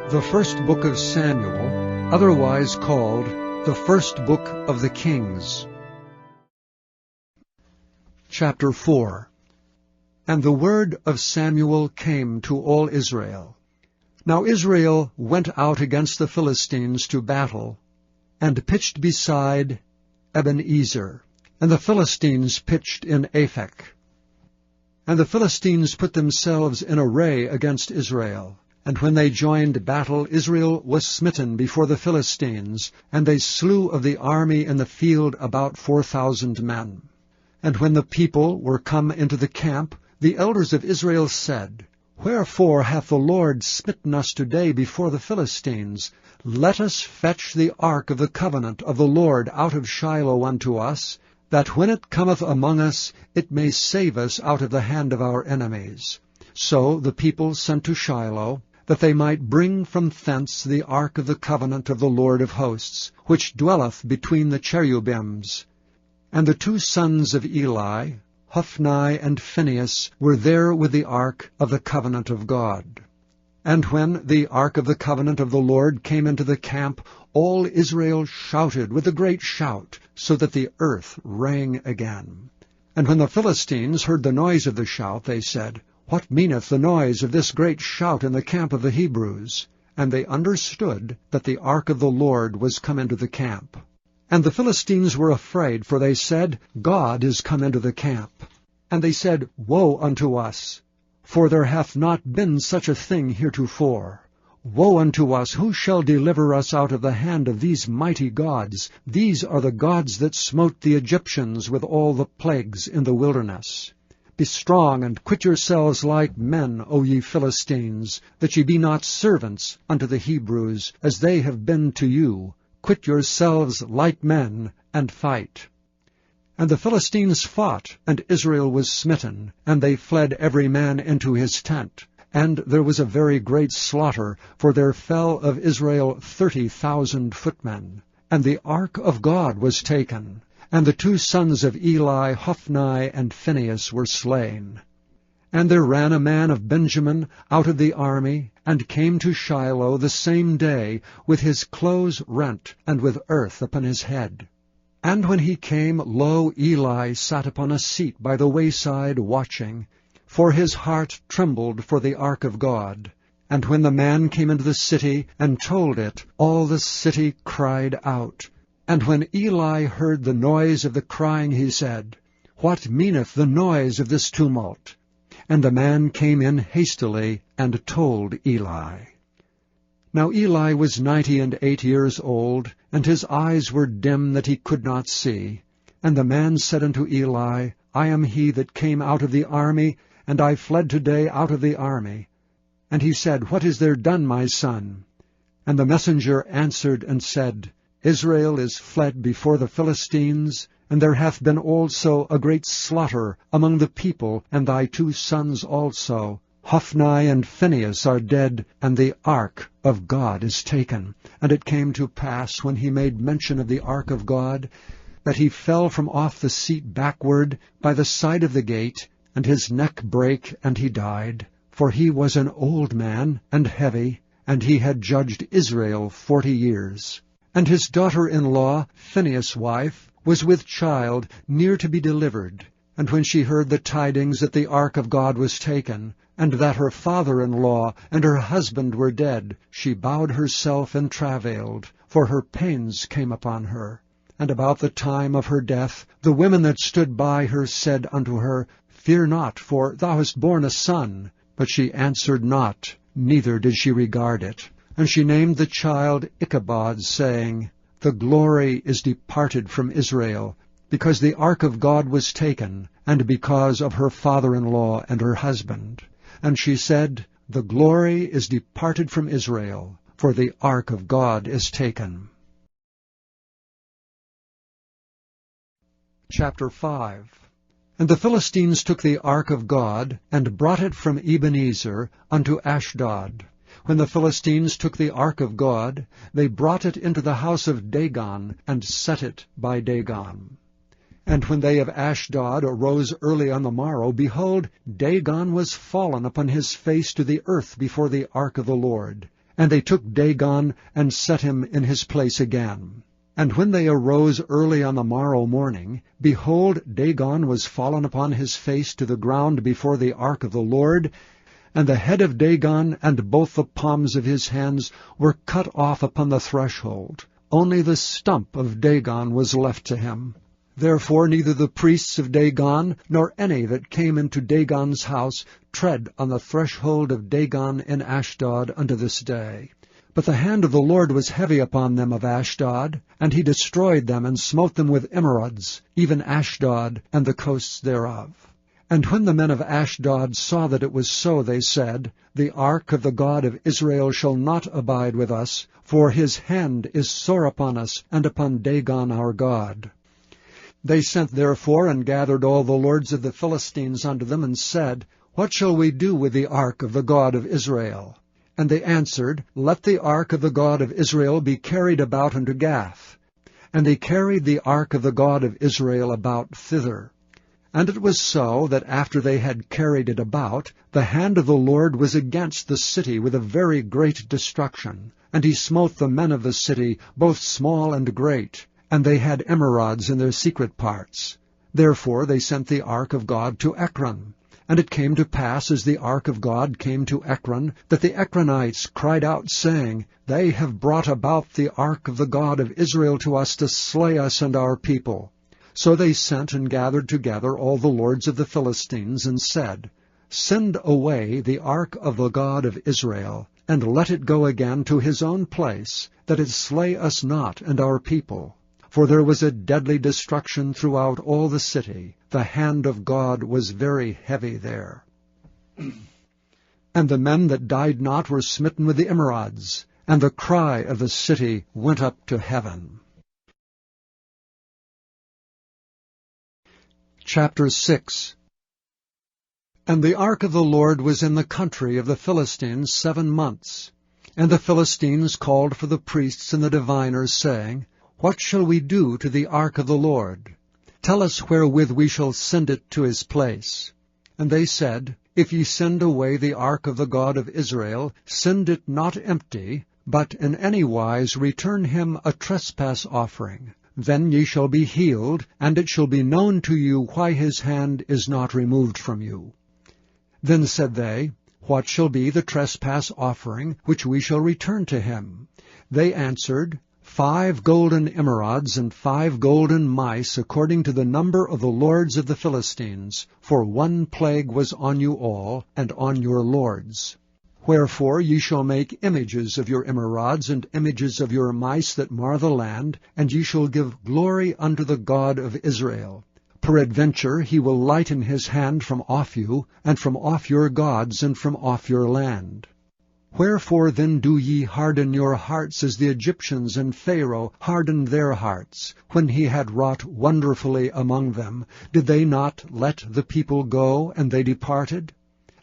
The first book of Samuel, otherwise called the first book of the Kings. Chapter 4. And the word of Samuel came to all Israel. Now Israel went out against the Philistines to battle, and pitched beside Ebenezer, and the Philistines pitched in Aphek. And the Philistines put themselves in array against Israel. And when they joined battle, Israel was smitten before the Philistines, and they slew of the army in the field about 4,000 men. And when the people were come into the camp, the elders of Israel said, Wherefore hath the Lord smitten us today before the Philistines? Let us fetch the ark of the covenant of the Lord out of Shiloh unto us, that when it cometh among us, it may save us out of the hand of our enemies. So the people sent to Shiloh, that they might bring from thence the ark of the covenant of the Lord of hosts, which dwelleth between the cherubims. And the two sons of Eli, Hophni and Phinehas, were there with the ark of the covenant of God. And when the ark of the covenant of the Lord came into the camp, all Israel shouted with a great shout, so that the earth rang again. And when the Philistines heard the noise of the shout, they said, What meaneth the noise of this great shout in the camp of the Hebrews? And they understood that the ark of the Lord was come into the camp. And the Philistines were afraid, for they said, God is come into the camp. And they said, Woe unto us! For there hath not been such a thing heretofore. Woe unto us! Who shall deliver us out of the hand of these mighty gods? These are the gods that smote the Egyptians with all the plagues in the wilderness. Be strong, and quit yourselves like men, O ye Philistines, that ye be not servants unto the Hebrews, as they have been to you. Quit yourselves like men, and fight. And the Philistines fought, and Israel was smitten, and they fled every man into his tent. And there was a very great slaughter, for there fell of Israel 30,000 footmen. And the ark of God was taken. And the two sons of Eli, Hophni and Phinehas, were slain. And there ran a man of Benjamin out of the army, and came to Shiloh the same day, with his clothes rent, and with earth upon his head. And when he came, lo, Eli sat upon a seat by the wayside watching, for his heart trembled for the ark of God. And when the man came into the city, and told it, all the city cried out. And when Eli heard the noise of the crying, he said, What meaneth the noise of this tumult? And the man came in hastily, and told Eli. Now Eli was 98 years old, and his eyes were dim that he could not see. And the man said unto Eli, I am he that came out of the army, and I fled today out of the army. And he said, What is there done, my son? And the messenger answered and said, Israel is fled before the Philistines, and there hath been also a great slaughter among the people, and thy two sons also, Hophni and Phinehas, are dead, and the ark of God is taken. And it came to pass, when he made mention of the ark of God, that he fell from off the seat backward by the side of the gate, and his neck brake, and he died. For he was an old man, and heavy, and he had judged Israel 40 years. And his daughter-in-law, Phinehas' wife, was with child, near to be delivered. And when she heard the tidings that the ark of God was taken, and that her father-in-law and her husband were dead, she bowed herself and travailed, for her pains came upon her. And about the time of her death, the women that stood by her said unto her, Fear not, for thou hast borne a son. But she answered not, neither did she regard it. And she named the child Ichabod, saying, The glory is departed from Israel, because the ark of God was taken, and because of her father-in-law and her husband. And she said, The glory is departed from Israel, for the ark of God is taken. Chapter 5. And the Philistines took the ark of God, and brought it from Ebenezer unto Ashdod. When the Philistines took the ark of God, they brought it into the house of Dagon, and set it by Dagon. And when they of Ashdod arose early on the morrow, behold, Dagon was fallen upon his face to the earth before the ark of the Lord. And they took Dagon, and set him in his place again. And when they arose early on the morrow morning, behold, Dagon was fallen upon his face to the ground before the ark of the Lord, and the head of Dagon and both the palms of his hands were cut off upon the threshold. Only the stump of Dagon was left to him. Therefore neither the priests of Dagon, nor any that came into Dagon's house, tread on the threshold of Dagon in Ashdod unto this day. But the hand of the Lord was heavy upon them of Ashdod, and he destroyed them, and smote them with emerods, even Ashdod and the coasts thereof. And when the men of Ashdod saw that it was so, they said, The ark of the God of Israel shall not abide with us, for his hand is sore upon us, and upon Dagon our God. They sent therefore and gathered all the lords of the Philistines unto them, and said, What shall we do with the ark of the God of Israel? And they answered, Let the ark of the God of Israel be carried about unto Gath. And they carried the ark of the God of Israel about thither. And it was so, that after they had carried it about, the hand of the Lord was against the city with a very great destruction. And he smote the men of the city, both small and great. And they had emerods in their secret parts. Therefore they sent the ark of God to Ekron. And it came to pass, as the ark of God came to Ekron, that the Ekronites cried out, saying, They have brought about the ark of the God of Israel to us to slay us and our people. So they sent and gathered together all the lords of the Philistines, and said, Send away the ark of the God of Israel, and let it go again to his own place, that it slay us not and our people. For there was a deadly destruction throughout all the city. The hand of God was very heavy there. And the men that died not were smitten with the emerods, and the cry of the city went up to heaven. Chapter 6. And the ark of the Lord was in the country of the Philistines 7 months. And the Philistines called for the priests and the diviners, saying, What shall we do to the ark of the Lord? Tell us wherewith we shall send it to his place. And they said, If ye send away the ark of the God of Israel, send it not empty, but in any wise return him a trespass offering. Then ye shall be healed, and it shall be known to you why his hand is not removed from you. Then said they, What shall be the trespass offering which we shall return to him? They answered, 5 golden emerods and 5 golden mice, according to the number of the lords of the Philistines, for 1 plague was on you all, and on your lords. Wherefore ye shall make images of your emerods, and images of your mice that mar the land, and ye shall give glory unto the God of Israel. Peradventure he will lighten his hand from off you, and from off your gods, and from off your land. Wherefore then do ye harden your hearts as the Egyptians and Pharaoh hardened their hearts? When he had wrought wonderfully among them, did they not let the people go, and they departed?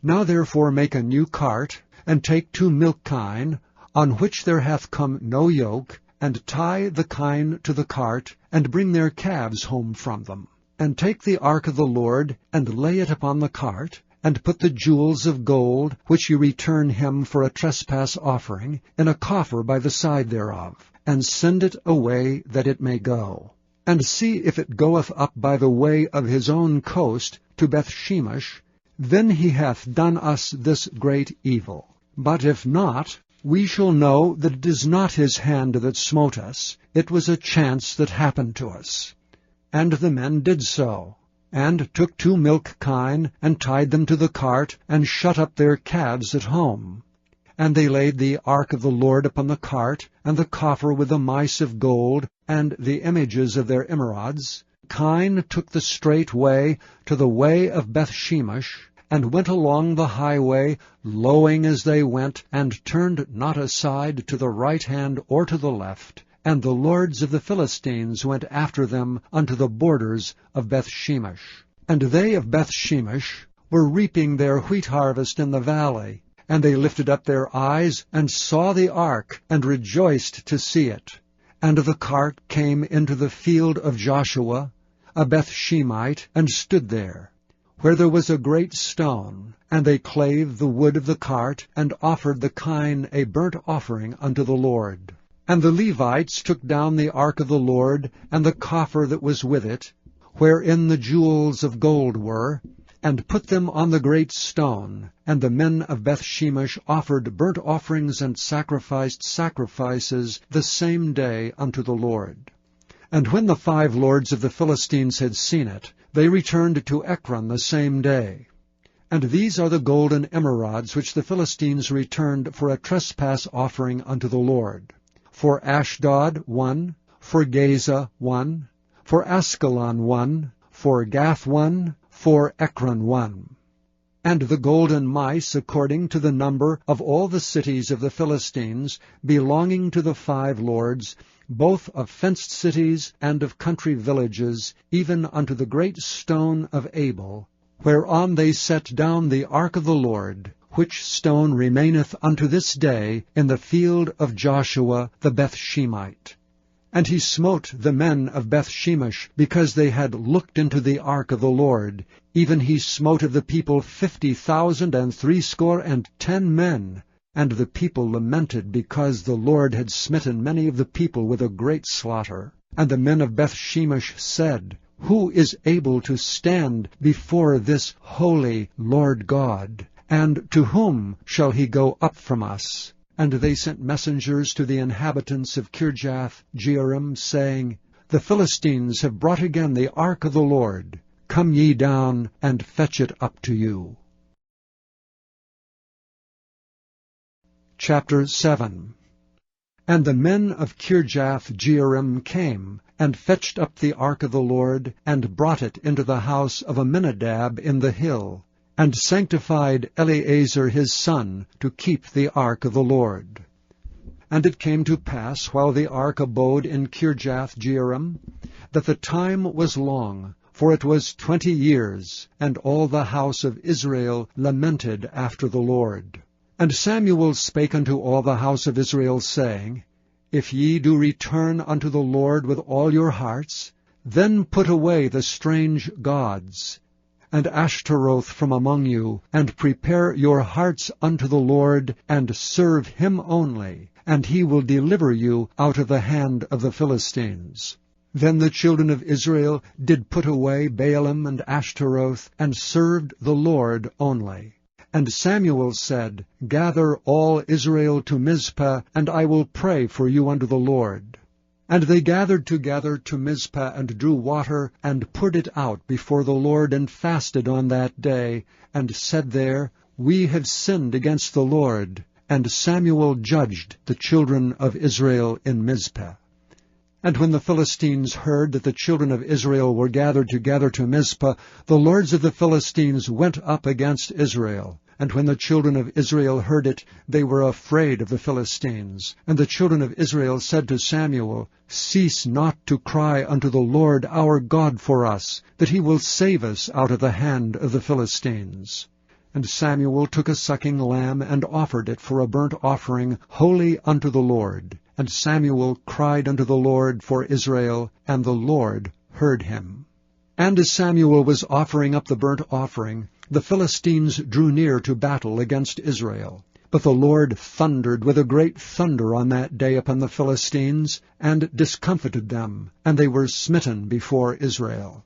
Now therefore make a new cart, and take 2 milk kine, on which there hath come no yoke, and tie the kine to the cart, and bring their calves home from them. And take the ark of the Lord, and lay it upon the cart, and put the jewels of gold, which ye return him for a trespass offering, in a coffer by the side thereof, and send it away that it may go. And see if it goeth up by the way of his own coast to Bethshemesh, then he hath done us this great evil. But if not, we shall know that it is not his hand that smote us, it was a chance that happened to us. And the men did so, and took 2 milk kine, and tied them to the cart, and shut up their calves at home. And they laid the ark of the Lord upon the cart, and the coffer with the mice of gold, and the images of their emerods. Kine took the straight way to the way of Bethshemesh, and went along the highway, lowing as they went, and turned not aside to the right hand or to the left. And the lords of the Philistines went after them unto the borders of Bethshemesh. And they of Bethshemesh were reaping their wheat harvest in the valley. And they lifted up their eyes, and saw the ark, and rejoiced to see it. And the cart came into the field of Joshua, a Bethshemite, and stood there. where there was a great stone, and they clave the wood of the cart, and offered the kine a burnt offering unto the Lord. And the Levites took down the ark of the Lord, and the coffer that was with it, wherein the jewels of gold were, and put them on the great stone. And the men of Bethshemesh offered burnt offerings and sacrificed sacrifices the same day unto the Lord. And when the 5 lords of the Philistines had seen it, they returned to Ekron the same day. And these are the golden emerods which the Philistines returned for a trespass offering unto the Lord. For Ashdod 1, for Gaza 1, for Askelon 1, for Gath 1, for Ekron 1. And the golden mice according to the number of all the cities of the Philistines, belonging to the 5 lords, both of fenced cities and of country villages, even unto the great stone of Abel, whereon they set down the ark of the Lord, which stone remaineth unto this day in the field of Joshua the Bethshemite. And he smote the men of Bethshemesh, because they had looked into the ark of the Lord. Even he smote of the people 50,000 and 70 men. And the people lamented, because the Lord had smitten many of the people with a great slaughter. And the men of Bethshemesh said, Who is able to stand before this holy Lord God? And to whom shall he go up from us? And they sent messengers to the inhabitants of Kirjath-jearim, saying, The Philistines have brought again the ark of the Lord. Come ye down, and fetch it up to you. Chapter 7. And the men of Kirjath-jearim came, and fetched up the ark of the Lord, and brought it into the house of Aminadab in the hill, and sanctified Eleazar his son to keep the ark of the Lord. And it came to pass, while the ark abode in Kirjath-jearim, that the time was long, for it was 20 years, and all the house of Israel lamented after the Lord. And Samuel spake unto all the house of Israel, saying, If ye do return unto the Lord with all your hearts, then put away the strange gods, and Ashtaroth from among you, and prepare your hearts unto the Lord, and serve him only, and he will deliver you out of the hand of the Philistines. Then the children of Israel did put away Baalim and Ashtaroth, and served the Lord only. And Samuel said, Gather all Israel to Mizpah, and I will pray for you unto the Lord. And they gathered together to Mizpah, and drew water, and poured it out before the Lord, and fasted on that day, and said there, We have sinned against the Lord. And Samuel judged the children of Israel in Mizpah. And when the Philistines heard that the children of Israel were gathered together to Mizpah, the lords of the Philistines went up against Israel. And when the children of Israel heard it, they were afraid of the Philistines. And the children of Israel said to Samuel, Cease not to cry unto the Lord our God for us, that he will save us out of the hand of the Philistines. And Samuel took a sucking lamb, and offered it for a burnt offering holy unto the Lord. And Samuel cried unto the Lord for Israel, and the Lord heard him. And as Samuel was offering up the burnt offering, the Philistines drew near to battle against Israel. But the Lord thundered with a great thunder on that day upon the Philistines, and discomfited them, and they were smitten before Israel.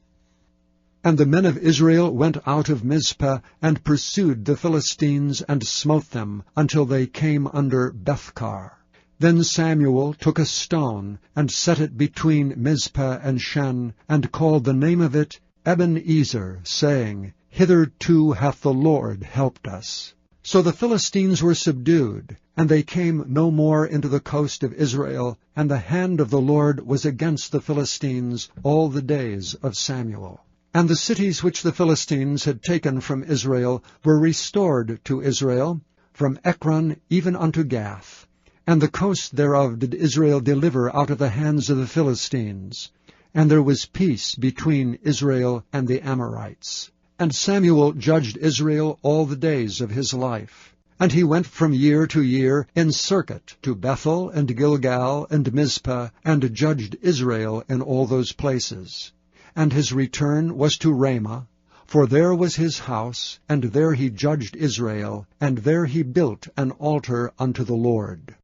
And the men of Israel went out of Mizpah, and pursued the Philistines, and smote them, until they came under Bethkar. Then Samuel took a stone, and set it between Mizpah and Shen, and called the name of it Ebenezer, saying, Hitherto hath the Lord helped us. So the Philistines were subdued, and they came no more into the coast of Israel, and the hand of the Lord was against the Philistines all the days of Samuel. And the cities which the Philistines had taken from Israel were restored to Israel, from Ekron even unto Gath. And the coast thereof did Israel deliver out of the hands of the Philistines. And there was peace between Israel and the Amorites. And Samuel judged Israel all the days of his life. And he went from year to year in circuit to Bethel and Gilgal and Mizpah, and judged Israel in all those places. And his return was to Ramah, For there was his house, and there he judged Israel, and there he built an altar unto the Lord.